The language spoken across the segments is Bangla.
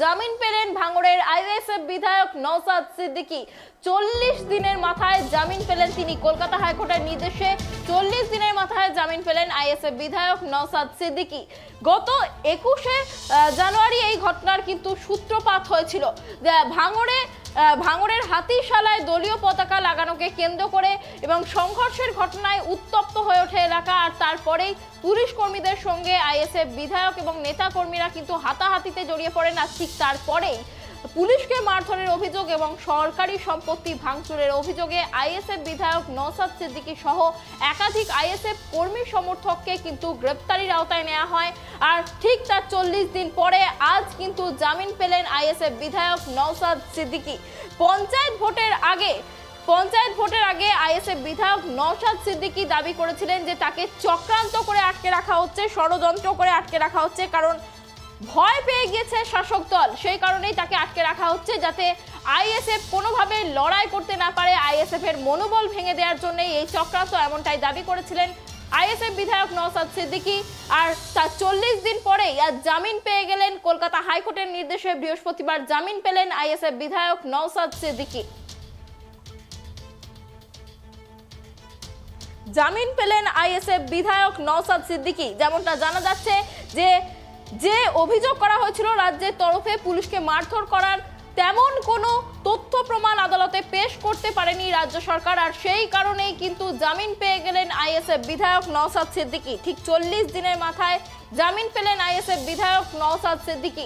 জামিন পেলেন ভাঙড়ের আইএসএফ বিধায়ক নওশাদ সিদ্দিকী। 40 দিনের মাথায় জামিন পেলেন তিনি। কলকাতা হাইকোর্টের নির্দেশে 40 দিনের মাথায় জামিন পেলেন আইএসএফ বিধায়ক নওশাদ সিদ্দিকী। গত 21শে জানুয়ারি এই ঘটনার কিন্তু সূত্রপাত হয়েছিল। ভাঙড়ের হাতিশালায় দলীয় পতাকা লাগানোকে কেন্দ্র করে এবং সংঘর্ষের ঘটনায় উত্তপ্ত হয়ে ওঠে এলাকা। আর তারপরেই পুলিশ কর্মীদের সঙ্গে আইএসএফ বিধায়ক এবং নেতা কর্মীরা কিন্তু হাতাহাতিতে জড়িয়ে পড়েন। আর ঠিক তারপরেই পুলিশকে মারধরের অভিযোগ এবং সরকারি সম্পত্তি ভাঙচুরের অভিযোগে আইএসএফ বিধায়ক নওশাদ সিদ্দিকী সহ একাধিক আইএসএফ কর্মী সমর্থককে কিন্তু গ্রেপ্তারির আওতায় নেওয়া হয়। আর ঠিক তার 40 দিন পরে আজ কিন্তু জামিন পেলেন আইএসএফ বিধায়ক নওশাদ সিদ্দিকী। পঞ্চায়েত ভোটের আগে আইএসএফ বিধায়ক নওশাদ সিদ্দিকী দাবি করেছিলেন যে তাকে চক্রান্ত করে আটকে রাখা হচ্ছে, ষড়যন্ত্র করে আটকে রাখা হচ্ছে, কারণ ভয় পেয়ে গিয়েছে শাসক দল। সেই কারণেই তাকে আটকে রাখা হচ্ছে, যাতে আইএসএফ কোনোভাবে লড়াই করতে না পারে। আইএসএফ এর মনোবল ভেঙে দেওয়ার জন্যই এই চক্রান্ত, এমনটাই দাবি করেছিলেন আইএসএফ বিধায়ক নওশাদ সিদ্দিকী। আর তার 40 দিন পরেই আজ জামিন পেয়ে গেলেন। কলকাতা হাইকোর্টের নির্দেশে বৃহস্পতিবার জামিন পেলেন আইএসএফ বিধায়ক নওশাদ সিদ্দিকী। জামিন পেলেন আইএসএফ বিধায়ক নওশাদ সিদ্দিকী। যেমনটা জানা যাচ্ছে যে অভিযোগ করা হয়েছিল রাজ্যের তরফে পুলিশকে মারধর করার, তেমন কোনো তথ্য প্রমাণ আদালতে পেশ করতে পারেনি রাজ্য সরকার। আর সেই কারণেই কিন্তু জামিন পেয়ে গেলেন আইএসএফ বিধায়ক নওশাদ সিদ্দিকী। ঠিক 40 দিনের মাথায় জামিন পেলেন আইএসএফ বিধায়ক নওশাদ সিদ্দিকী।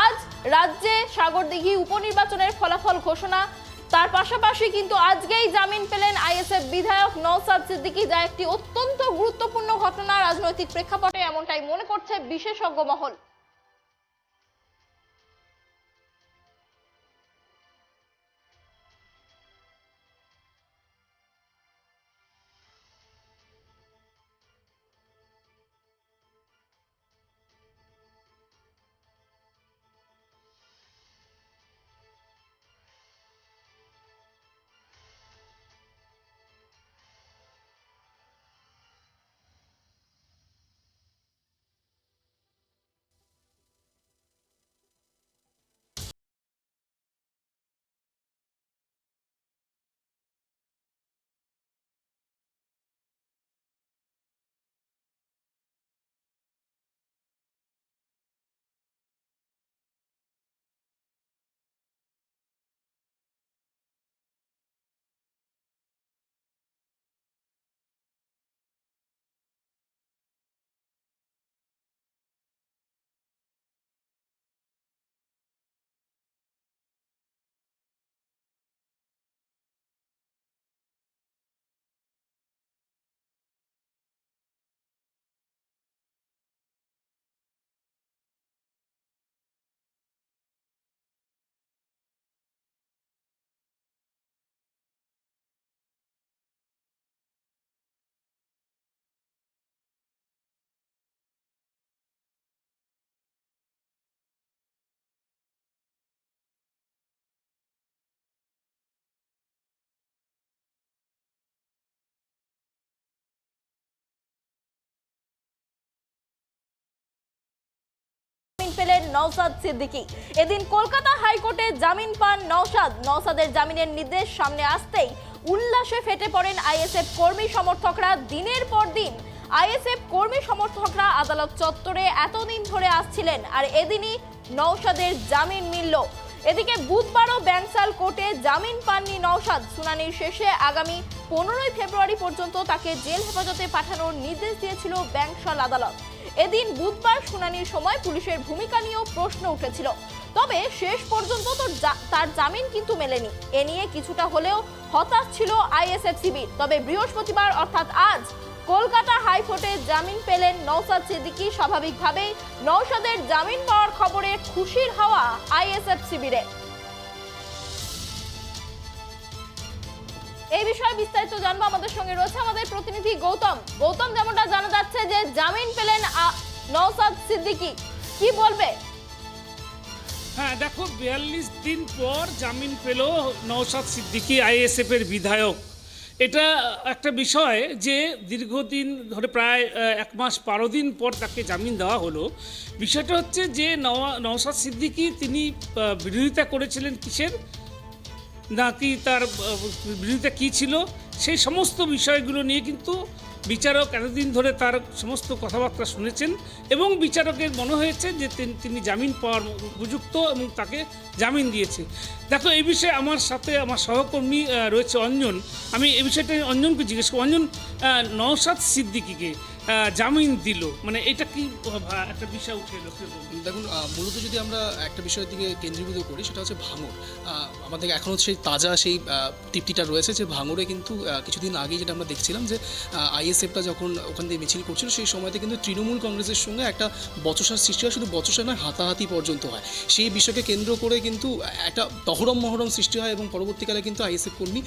আজ রাজ্যে সাগরদিঘি উপনির্বাচনের ফলাফল ঘোষণা, তার পাশাপাশি কিন্তু আজকেই জামিন পেলেন আইএসএফ বিধায়ক নওশাদ সিদ্দিকী, যা একটি অত্যন্ত গুরুত্বপূর্ণ ঘটনা রাজনৈতিক প্রেক্ষাপটে, এমনটাই মনে করছে বিশেষজ্ঞ মহল। পেলেন নওশাদ সিদ্দিকী। এদিন কলকাতা হাইকোর্টে জামিন পান নওশাদের জামিনের নির্দেশ সামনে আসতেই উল্লাসে ফেটে পড়েন আইএসএফ কর্মী সমর্থকরা। দিনের পর দিন আইএসএফ কর্মী সমর্থকরা আদালত চত্বরে এতদিন ধরে আসছিলেন, আর এদিনই নওশাদের জামিন মিলল। এদিকে বুধবারও ব্যাংসাল কোর্টে জামিন পাননি নওশাদ। শুনানির শেষে আগামী 15 ফেব্রুয়ারি পর্যন্ত তাকে জেল হেফাজতে পাঠানোর নির্দেশ দিয়েছিল ব্যাংসাল আদালত। এদিন বুধবার শুনানির সময় পুলিশের ভূমিকা নিয়েও প্রশ্ন উঠেছিল, তবে শেষ পর্যন্ত তার জামিন কিন্তু মেলেনি। এ নিয়ে কিছুটা হলেও হতাশ ছিল আইএসএফ শিবির। তবে বৃহস্পতিবার অর্থাৎ আজ কলকাতা হাইকোর্টে জামিন পেলেন নওশাদ সিদ্দিকী। স্বাভাবিকভাবেই নওশাদের জামিন পাওয়ার খবরে খুশির হাওয়া আইএসএফ শিবিরে। এই বিষয়ে বিস্তারিত জানবো, আমাদের সঙ্গে রয়েছে আমাদের প্রতিনিধি গৌতম। যেমনটা জানা যাচ্ছে যে জামিন পেলেন নওশাদ সিদ্দিকী, কি বলবে? হ্যাঁ দেখো, 42 দিন পর জামিন পেল নওশাদ সিদ্দিকী, আইএসএফ এর বিধায়ক। এটা একটা বিষয় যে দীর্ঘদিন ধরে প্রায় 1 মাস 12 দিন পর তাকে জামিন দেওয়া হলো। বিষয়টা হচ্ছে যে নওশাদ সিদ্দিকী তিনি বিরোধিতা করেছিলেন কিসের, নাকি তার বিরোধিতা কী ছিল, সেই সমস্ত বিষয়গুলো নিয়ে কিন্তু বিচারক এতদিন ধরে তার সমস্ত কথাবার্তা শুনেছেন এবং বিচারকের মনে হয়েছে যে তিনি জামিন পাওয়ার উপযুক্ত এবং তাকে জামিন দিয়েছে। দেখো, এই বিষয়ে আমার সাথে আমার সহকর্মী রয়েছে অঞ্জন। আমি এই বিষয়টা অঞ্জনকে জিজ্ঞেস করি, অঞ্জন, নওশাদ সিদ্দিকীকে জামিন দিল, মানে এটা কি একটা বিষয় উঠে এলো? দেখুন, মূলত যদি আমরা একটা বিষয়ের দিকে কেন্দ্রীভূত করি, সেটা হচ্ছে ভাঙড়। আমাদের এখনও সেই তাজা সেই তৃপ্তিটা রয়েছে যে ভাঙড়ে কিন্তু কিছুদিন আগেই যেটা আমরা দেখছিলাম যে আইএসএফটা যখন ওখান থেকে মিছিল করছিল, সেই সময়তে কিন্তু তৃণমূল কংগ্রেসের সঙ্গে একটা বচসার সৃষ্টি হয়, শুধু বচসা নয়, হাতাহাতি পর্যন্ত হয়। সেই বিষয়কে কেন্দ্র করে কিন্তু একটা তহরম মহরম সৃষ্টি হয় এবং পরবর্তীকালে কিন্তু আইএসএফ কর্মী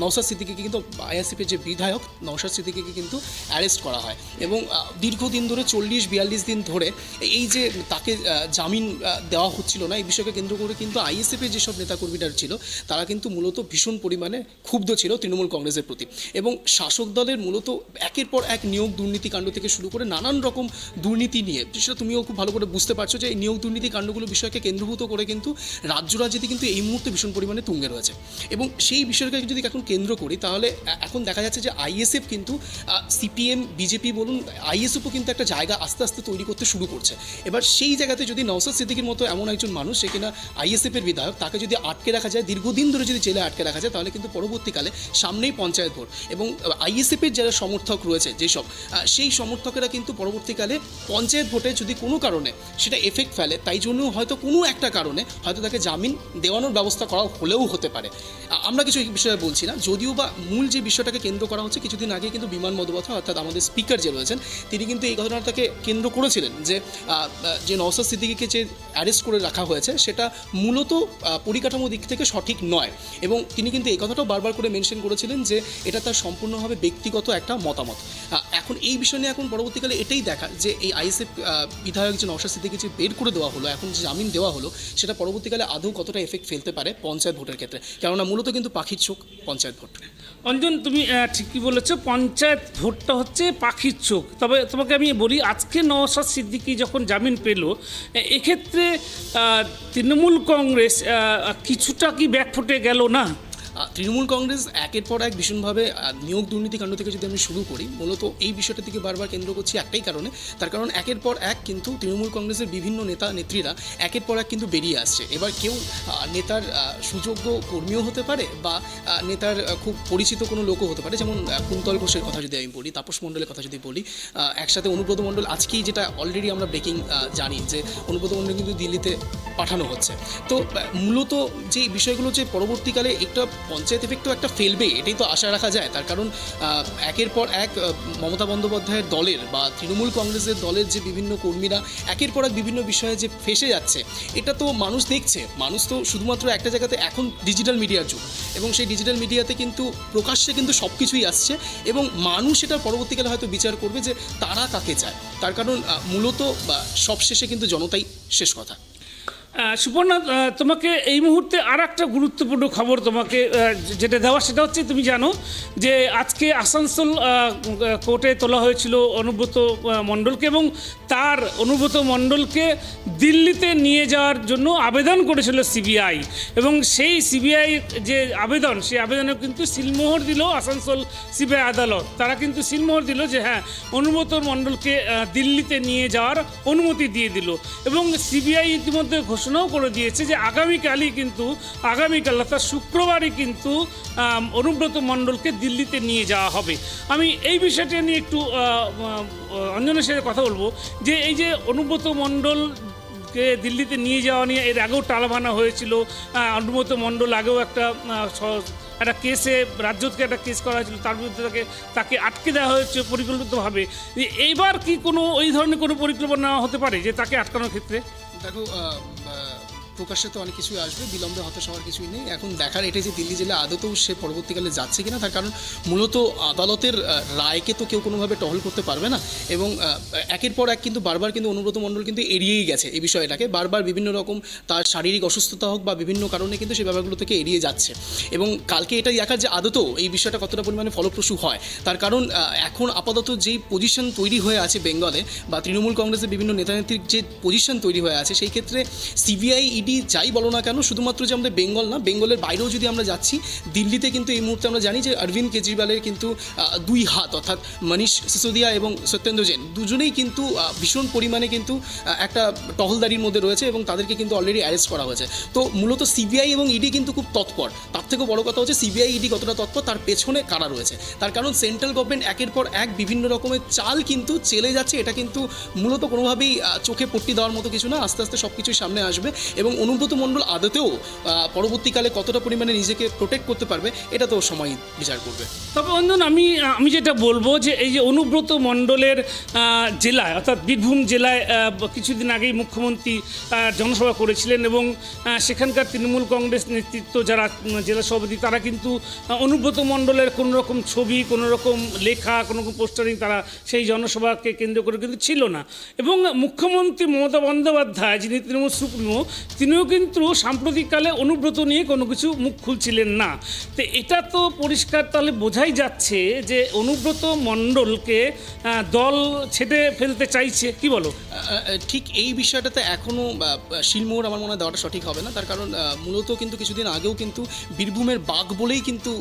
নওশাদ সিদ্দিকীকে কিন্তু আইএসএফের যে বিধায়ক নওশাদ সিদ্দিকীকে কিন্তু অ্যারেস্ট করা হয় এবং দীর্ঘদিন ধরে 40-42 দিন ধরে এই যে তাকে জামিন দেওয়া হচ্ছিল না, এই বিষয়কে কেন্দ্র করে কিন্তু আইএসএফের যেসব নেতাকর্মীরা ছিল তারা কিন্তু মূলত ভীষণ পরিমাণে ক্ষুব্ধ ছিল তৃণমূল কংগ্রেসের প্রতি এবং শাসক দলের মূলত একের পর এক নিয়োগ দুর্নীতিকাণ্ড থেকে শুরু করে নানান রকম দুর্নীতি নিয়ে, সেটা তুমিও খুব ভালো করে বুঝতে পারছো যে এই নিয়োগ দুর্নীতি কাণ্ডগুলো বিষয়কে কেন্দ্রভূত করে কিন্তু রাজ্য রাজনীতি কিন্তু এই মুহূর্তে ভীষণ পরিমাণে তুঙ্গে রয়েছে এবং সেই বিষয়কে যদি এখন কেন্দ্র করি তাহলে এখন দেখা যাচ্ছে যে আইএসএফ কিন্তু সিপিএম বিজেপি বলুন, আইএসএফও কিন্তু একটা জায়গা আস্তে আস্তে তৈরি করতে শুরু করছে। এবার সেই জায়গাতে যদি নওশাদ সিদ্দিকীর মতো এমন একজন মানুষ, সে কিনা আইএসএফের বিধায়ক, তাকে যদি আটকে রাখা যায়, দীর্ঘদিন ধরে যদি জেলে আটকে রাখা যায়, তাহলে কিন্তু পরবর্তীকালে সামনেই পঞ্চায়েত ভোট এবং আইএসএফের যারা সমর্থক রয়েছে যেসব, সেই সমর্থকেরা কিন্তু পরবর্তীকালে পঞ্চায়েত ভোটে যদি কোনো কারণে সেটা এফেক্ট ফেলে, তাই জন্য হয়তো কোনো একটা কারণে হয়তো তাকে জামিন দেওয়ানোর ব্যবস্থা করা হলেও হতে পারে। আমরা কিছু এই বিষয়ে বলছি না, যদিও বা মূল যে বিষয়টাকে কেন্দ্র করা হচ্ছে, কিছুদিন আগে কিন্তু বিমান বন্দ্যোপাধ্যায় অর্থাৎ আমাদের স্পিকার যে রয়েছেন, তিনি কিন্তু এই ঘটনাটাকে কেন্দ্র করেছিলেন যে নওশাদ সিদ্দিকীকে যে অ্যারেস্ট করে রাখা হয়েছে সেটা মূলত পরিকাঠামো দিক থেকে সঠিক নয় এবং তিনি কিন্তু এই কথাটাও বারবার করে মেনশন করেছিলেন যে এটা তার সম্পূর্ণভাবে ব্যক্তিগত একটা মতামত। এখন এই বিষয় নিয়ে এখন পরবর্তীকালে এটাই দেখা যে এই আইএসএফ বিধায়ক যে নওশাদ সিদ্দিকী যে বের করে দেওয়া হলো, এখন যে জামিন দেওয়া হলো, সেটা পরবর্তীকালে আদৌ কতটা এফেক্ট ফেলতে পারে পঞ্চায়েত ভোটের ক্ষেত্রে, কেননা মূলত কিন্তু পাখির চোখ পঞ্চায়েত ভোট। অঞ্জন, তুমি ঠিকই বলেছো, পঞ্চায়েত ভোটটা হচ্ছে পাখির চোখ। তবে তোমাকে আমি বলি, আজকে নওশাদ সিদ্দিকী যখন জামিন পেল, এক্ষেত্রে তৃণমূল কংগ্রেস কিছুটা কি ব্যাকফুটে গেল না? তৃণমূল কংগ্রেস একের পর এক ভীষণভাবে নিয়োগ দুর্নীতিকাণ্ড থেকে যদি আমি শুরু করি, মূলত এই বিষয়টা থেকে বারবার কেন্দ্র করছি একটাই কারণে, তার কারণ একের পর এক কিন্তু তৃণমূল কংগ্রেসের বিভিন্ন নেতা নেত্রীরা একের পর এক কিন্তু বেরিয়ে আসছে। এবার কেউ নেতার সুযোগ্য কর্মীও হতে পারে বা নেতার খুব পরিচিত কোনো লোকও হতে পারে, যেমন কুন্তল ঘোষের কথা যদি আমি বলি, তাপস মণ্ডলের কথা যদি বলি, একসাথে অনুব্রত মণ্ডল, আজকেই যেটা অলরেডি আমরা ব্রেকিং জানি যে অনুব্রত মণ্ডল কিন্তু দিল্লিতে পাঠানো হচ্ছে। তো মূলত যে বিষয়গুলো যে পরবর্তীকালে একটা পঞ্চায়েত এফেক্টও একটা ফেলবে, এটাই তো আশা রাখা যায়। তার কারণ একের পর এক মমতা বন্দ্যোপাধ্যায়ের দলের বা তৃণমূল কংগ্রেসের দলের যে বিভিন্ন কর্মীরা একের পর এক বিভিন্ন বিষয়ে যে ফেসে যাচ্ছে, এটা তো মানুষ দেখছে। মানুষ তো শুধুমাত্র একটা জায়গাতে, এখন ডিজিটাল মিডিয়ার যুগ এবং সেই ডিজিটাল মিডিয়াতে কিন্তু প্রকাশ্যে কিন্তু সব কিছুই আসছে এবং মানুষ এটা পরবর্তীকালে হয়তো বিচার করবে যে তারা কাকে চায়। তার কারণ মূলত সবশেষে কিন্তু জনতাই শেষ কথা। সুপর্ণা, তোমাকে এই মুহূর্তে আর একটা গুরুত্বপূর্ণ খবর তোমাকে যেটা দেওয়া, সেটা হচ্ছে তুমি জানো যে আজকে আসানসোল কোর্টে তোলা হয়েছিল অনুব্রত মণ্ডলকে এবং তার অনুব্রত মণ্ডলকে দিল্লিতে নিয়ে যাওয়ার জন্য আবেদন করেছিল সিবিআই এবং সেই সিবিআই যে আবেদন, সেই আবেদনে কিন্তু সিলমোহর দিল আসানসোল সিবিআই আদালত। তারা কিন্তু সিলমোহর দিল যে হ্যাঁ, অনুব্রত মণ্ডলকে দিল্লিতে নিয়ে যাওয়ার অনুমতি দিয়ে দিল এবং সিবিআই ইতিমধ্যে ঘোষণাও করে দিয়েছে যে আগামীকাল অর্থাৎ শুক্রবারই কিন্তু অনুব্রত মণ্ডলকে দিল্লিতে নিয়ে যাওয়া হবে। আমি এই বিষয়টা নিয়ে একটু অঞ্জনের সাথে কথা বলবো যে এই যে অনুব্রত মণ্ডলকে দিল্লিতে নিয়ে যাওয়া নিয়ে এর আগেও টালবানা হয়েছিল। অনুব্রত মণ্ডল আগেও একটা কেসে রাজ্যকে একটা কেস করা হয়েছিল, তার বিরুদ্ধে তাকে আটকে দেওয়া হয়েছে পরিকল্পিতভাবে। এইবার কি কোনো ওই ধরনের কোনো পরিকল্পনা হতে পারে যে তাকে আটকানোর ক্ষেত্রে? দেখো, প্রকাশ্যে তো অনেক কিছুই আসবে, বিলম্বে হতাশ হওয়ার কিছুই নেই। এখন দেখার এটাই যে দিল্লি জেলে আদতেও সে পরবর্তীকালে যাচ্ছে কিনা, তার কারণ মূলত আদালতের রায়কে তো কেউ কোনোভাবে টহল করতে পারবে না। এবং একের পর এক কিন্তু বারবার কিন্তু অনুব্রত মণ্ডল কিন্তু এড়িয়েই গেছে এই বিষয়টাকে, বারবার বিভিন্ন রকম তার শারীরিক অসুস্থতা হোক বা বিভিন্ন কারণে কিন্তু সেই ব্যাপারগুলো থেকে এড়িয়ে যাচ্ছে। এবং কালকে এটাই দেখার যে আদতেও এই বিষয়টা কতটা পরিমাণে ফলপ্রসূ হয়, তার কারণ এখন আপাতত যেই পজিশন তৈরি হয়ে আছে বেঙ্গলে বা তৃণমূল কংগ্রেসের বিভিন্ন নেতানেত্রীর যে পজিশন তৈরি হয়ে আছে, সেই ক্ষেত্রে সিবিআই ইডি যাই বলো না কেন, শুধুমাত্র যে আমাদের বেঙ্গল না, বেঙ্গলের বাইরেও যদি আমরা যাচ্ছি, দিল্লিতে কিন্তু এই মুহূর্তে আমরা জানি যে অরবিন্দ কেজরিওয়ালের কিন্তু দুই হাত, অর্থাৎ মনীষ সিসোদিয়া এবং সত্যেন্দ্র জৈন দুজনেই কিন্তু ভীষণ পরিমাণে কিন্তু একটা টহলদারির মধ্যে রয়েছে এবং তাদেরকে কিন্তু অলরেডি অ্যারেস্ট করা হয়েছে। তো মূলত সিবিআই এবং ইডি কিন্তু খুব তৎপর। তার থেকেও বড় কথা হচ্ছে সিবিআই ইডি কতটা তৎপর, তার পেছনে কারা রয়েছে। তার কারণ সেন্ট্রাল গভর্নমেন্ট একের পর এক বিভিন্ন রকমের চাল কিন্তু চেলে যাচ্ছে। এটা কিন্তু মূলত কোনোভাবেই চোখে পট্টি দেওয়ার মতো কিছু না, আস্তে আস্তে সব কিছুই সামনে আসবে। এবং অনুব্রত মণ্ডল আদতেও পরবর্তীকালে কতটা পরিমাণে নিজেকে প্রোটেক্ট করতে পারবে, এটা তো সময় বিচার করবে। তবে অঞ্জন, আমি যেটা বলবো যে এই যে অনুব্রত মণ্ডলের জেলায়, অর্থাৎ বীরভূম জেলায় কিছুদিন আগেই মুখ্যমন্ত্রী জনসভা করেছিলেন এবং সেখানকার তৃণমূল কংগ্রেস নেতৃত্ব যারা জেলা সভাপতি, তারা কিন্তু অনুব্রত মণ্ডলের কোনো রকম ছবি, কোনো রকম লেখা, কোনো রকম পোস্টারিং তারা সেই জনসভাকে কেন্দ্র করে কিন্তু ছিল না। এবং মুখ্যমন্ত্রী মমতা বন্দ্যোপাধ্যায়, যিনি তৃণমূল সুপ্রিমো, তিনিও কিন্তু সাম্প্রতিককালে অনুব্রত নিয়ে কোনো কিছু মুখ খুলছিলেন না। তো এটা তো পরিষ্কার তাহলে বোঝাই যাচ্ছে যে অনুব্রত মণ্ডলকে দল ছেড়ে ফেলতে চাইছে, কি বলো? ঠিক এই বিষয়টাতে এখনও শিলমোহর আমার মনে হয় দেওয়াটা সঠিক হবে না। তার কারণ মূলত কিন্তু কিছুদিন আগেও কিন্তু বীরভূমের বাঘ বলেই কিন্তু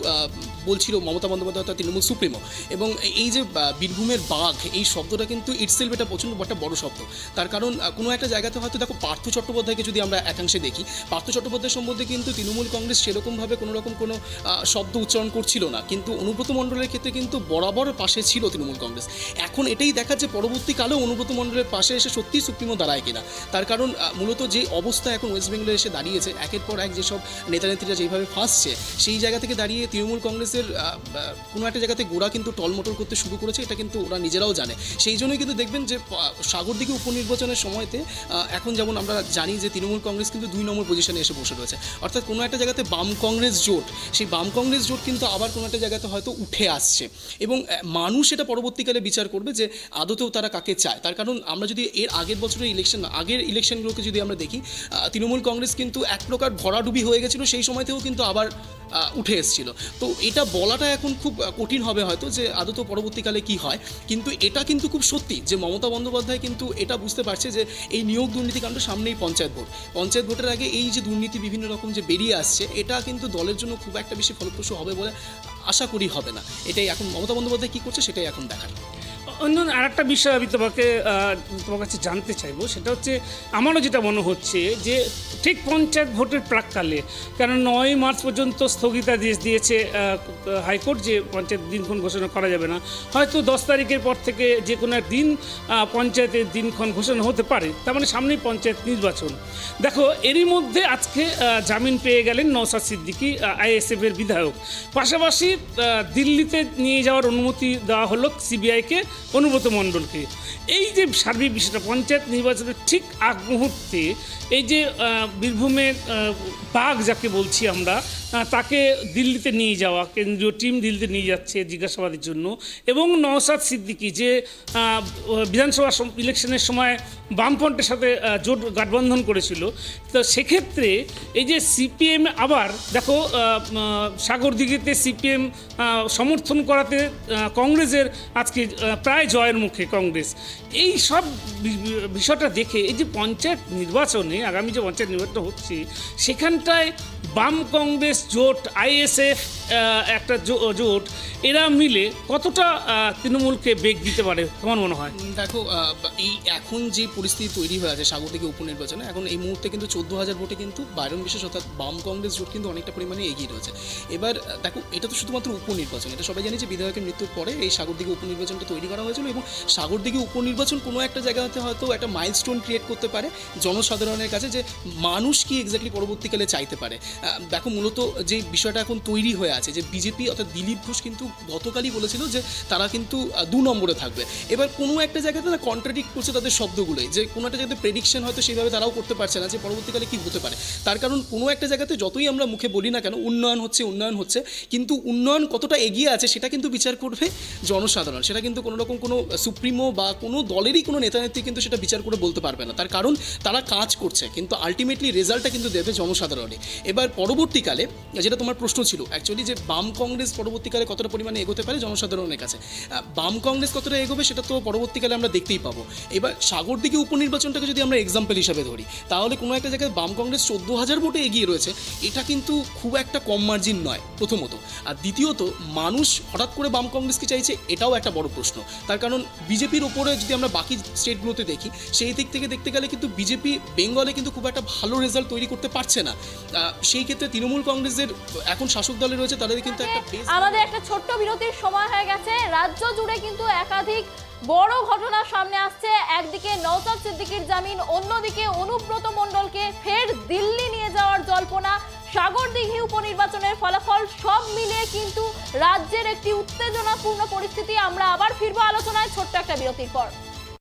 বলছিল মমতা বন্দ্যোপাধ্যায় অর্থাৎ তৃণমূল সুপ্রিমো। এবং এই যে বীরভূমের বাঘ, এই শব্দটা কিন্তু ইটসেলফ এটা প্রচণ্ড একটা বড় শব্দ। তার কারণ কোনো একটা জায়গাতে হয়তো দেখো, পার্থ চট্টোপাধ্যায়কে যদি আমরা একাংশে দেখি, পার্থ চট্টোপাধ্যায় সম্বন্ধে কিন্তু তৃণমূল কংগ্রেস সেরকমভাবে কোনো রকম কোনো শব্দ উচ্চারণ করছিল না, কিন্তু অনুব্রত মণ্ডলের ক্ষেত্রে কিন্তু বরাবর পাশে ছিল তৃণমূল কংগ্রেস। এখন এটাই দেখা যে পরবর্তীকালেও অনুব্রত মণ্ডলের পাশে এসে সত্যিই সুপ্রিমো দাঁড়ায় কিনা। তার কারণ মূলত যে অবস্থা এখন ওয়েস্ট বেঙ্গলে এসে দাঁড়িয়েছে, একের পর এক যেসব নেতানেত্রীরা যেভাবে ফাঁসছে, সেই জায়গা থেকে দাঁড়িয়ে তৃণমূল কংগ্রেসের কোনো একটা জায়গাতে গোড়া কিন্তু টলমটল করতে শুরু করেছে, এটা কিন্তু ওরা নিজেরাও জানে। সেই জন্যই কিন্তু দেখবেন যে সাগরদিঘি উপনির্বাচনের সময়তে এখন যেমন আমরা জানি যে তৃণমূল কংগ্রেস কিন্তু 2 নম্বর পজিশনে এসে বসে রয়েছে, অর্থাৎ কোনো একটা জায়গাতে বাম কংগ্রেস জোট, সেই বাম কংগ্রেস জোট কিন্তু আবার কোনো একটা জায়গাতে হয়তো উঠে আসছে। এবং মানুষ এটা পরবর্তীকালে বিচার করবে যে আদতেও তারা কাকে চায়। তার কারণ আমরা যদি এর আগের বছরের ইলেকশন, আগের ইলেকশনগুলোকে যদি আমরা দেখি, তৃণমূল কংগ্রেস কিন্তু এক প্রকার ভরাডুবি হয়ে গেছিলো, সেই সময়তেও কিন্তু আবার উঠে এসেছিল। তো এটা বলাটা এখন খুব কঠিন হবে হয়তো যে আদৌ পরবর্তীকালে কি হয়, কিন্তু এটা কিন্তু খুব সত্যি যে মমতা বন্দ্যোপাধ্যায় কিন্তু এটা বুঝতে পারছে যে এই নিয়োগ দুর্নীতিকাণ্ড সামনেই পঞ্চায়েত ভোটের আগে এই যে দুর্নীতি বিভিন্ন রকম যে বেরিয়ে আসছে, এটা কিন্তু দলের জন্য খুব একটা বেশি ফলপ্রসূ হবে বলে আশা করি হবে না। এটাই এখন মমতা বন্দ্যোপাধ্যায় কী করছে সেটাই এখন দেখার। অন্য আরেকটা বিষয় আমি তোমার কাছে জানতে চাইবো, সেটা হচ্ছে আমারও যেটা মনে হচ্ছে যে ঠিক পঞ্চায়েত ভোটের প্রাক্কালে, কারণ 9 মার্চ পর্যন্ত স্থগিতাদেশ দিয়েছে হাইকোর্ট যে পঞ্চায়েত দিনক্ষণ ঘোষণা করা যাবে না। হয়তো 10 তারিখের পর থেকে যে কোনো একদিন পঞ্চায়েতের দিনক্ষণ ঘোষণা হতে পারে, তার মানে সামনেই পঞ্চায়েত নির্বাচন। দেখো, এরই মধ্যে আজকে জামিন পেয়ে গেলেন নওশাদ সিদ্দিকী, আইএসএফের বিধায়ক। পাশাপাশি দিল্লিতে নিয়ে যাওয়ার অনুমতি দেওয়া হলো সিবিআইকে, অনুব্রত মণ্ডলকে। এই যে সার্বিক বিষয়টা, পঞ্চায়েত নির্বাচনের ঠিক আগ মুহূর্তে এই যে বীরভূমের বাঘ যাকে বলছি আমরা, তাকে দিল্লিতে নিয়ে যাওয়া, কেন্দ্রীয় টিম দিল্লিতে নিয়ে যাচ্ছে জিজ্ঞাসাবাদের জন্য, এবং নওশাদ সিদ্দিকী যে বিধানসভা ইলেকশনের সময় বামফ্রন্টের সাথে জোট গাঠবন্ধন করেছিল, তো সেক্ষেত্রে এই যে সিপিএম আবার দেখো সাগরদিঘিতে সিপিএম সমর্থন করাতে কংগ্রেসের আজকে প্রায় জয়ের মুখে কংগ্রেস। এই সব বিষয়টা দেখে এই যে পঞ্চায়েত নির্বাচনে, আগামী যে পঞ্চায়েত নির্বাচন হচ্ছে, সেখানটায় বাম কংগ্রেস জোট, আইএসএফ একটা জোট, এরা মিলে কতটা তৃণমূলকে বেগ দিতে পারে তোমার মনে হয়? দেখো, এই এখন যে পরিস্থিতি তৈরি হয়ে আছে সাগরদিঘি উপনির্বাচনে, এখন এই মুহূর্তে কিন্তু 14,000 ভোটে কিন্তু বাইরন বিশেষ অর্থাৎ বাম কংগ্রেস জোট কিন্তু অনেকটা পরিমাণে এগিয়ে রয়েছে। এবার দেখো, এটা তো শুধুমাত্র উপনির্বাচন, এটা সবাই জানি যে বিধায়কের মৃত্যুর পরে এই সাগরদিঘি উপনির্বাচনটা তৈরি করা হয়েছিল, এবং সাগরদিঘি উপনির্বাচন কোনো একটা জায়গাতে হয়তো একটা মাইলস্টোন ক্রিয়েট করতে পারে জনসাধারণের কাছে, যে মানুষ কি এক্স্যাক্টলি পরবর্তীকালে চাইতে পারে। দেখো, মূলত যে বিষয়টা এখন তৈরি হয়ে আছে যে বিজেপি অর্থাৎ দিলীপ ঘোষ কিন্তু গতকালই বলেছিল যে তারা কিন্তু 2 নম্বরে থাকবে। এবার কোনো একটা জায়গাতে না কন্ট্রাডিক্ট করছে তাদের শব্দগুলোই, যে কোনো একটা জায়গাতে প্রেডিকশন হয়তো সেইভাবে তারাও করতে পারছে না যে পরবর্তীকালে কী হতে পারে। তার কারণ কোনো একটা জায়গাতে যতই আমরা মুখে বলি না কেন উন্নয়ন হচ্ছে, কিন্তু উন্নয়ন কতটা এগিয়ে আছে সেটা কিন্তু বিচার করবে জনসাধারণ। সেটা কিন্তু কোনো রকম কোনো সুপ্রিমো বা কোনো দলেরই কোনো নেতানেত্রী কিন্তু সেটা বিচার করে বলতে পারবে না। তার কারণ তারা কাজ করছে, কিন্তু আলটিমেটলি রেজাল্টটা কিন্তু দেবে জনসাধারণই। এবার পরবর্তীকালে যেটা তোমার প্রশ্ন ছিল অ্যাকচুয়ালি, যে বাম কংগ্রেস পরবর্তীকালে কতটা পরিমাণে এগোতে পারে জনসাধারণের কাছে, বাম কংগ্রেস কতটা এগোবে সেটা তো পরবর্তীকালে আমরা দেখতেই পাবো। এবার সাগরদিঘি উপনির্বাচনটাকে যদি আমরা এক্সাম্পল হিসাবে ধরি, তাহলে কোনো একটা জায়গায় বাম কংগ্রেস 14,000 ভোটে এগিয়ে রয়েছে, এটা কিন্তু খুব একটা কম মার্জিন নয় প্রথমত। আর দ্বিতীয়ত মানুষ হঠাৎ করে বাম কংগ্রেসকে চাইছে, এটাও একটা বড় প্রশ্ন। তার কারণ বিজেপির ওপরে যদি আমরা বাকি স্টেটগুলোতে দেখি, সেই দিক থেকে দেখতে গেলে কিন্তু বিজেপি বেঙ্গলে কিন্তু খুব একটা ভালো রেজাল্ট তৈরি করতে পারছে না। সেই ক্ষেত্রে তৃণমূল কংগ্রেসের এখন শাসক দলে রয়েছে, তাদের কিন্তু একটা আমাদের একটা ছোট্ট বিরতির সময় হয়ে গেছে। রাজ্য জুড়ে কিন্তু একাধিক বড় ঘটনা সামনে আসছে। একদিকে নওশাদ সিদ্দিকীর জামিন, অন্যদিকে অনুব্রত মণ্ডলকে ফের দিল্লি নিয়ে যাওয়ার জল্পনা, সাগরদিঘি উপনির্বাচনের ফলাফল, সব মিলিয়ে কিন্তু রাজ্যের একটি উত্তেজনাপূর্ণ পরিস্থিতি। আমরা আবার ফিরবো আলোচনায় ছোট্ট একটা বিরতির পর।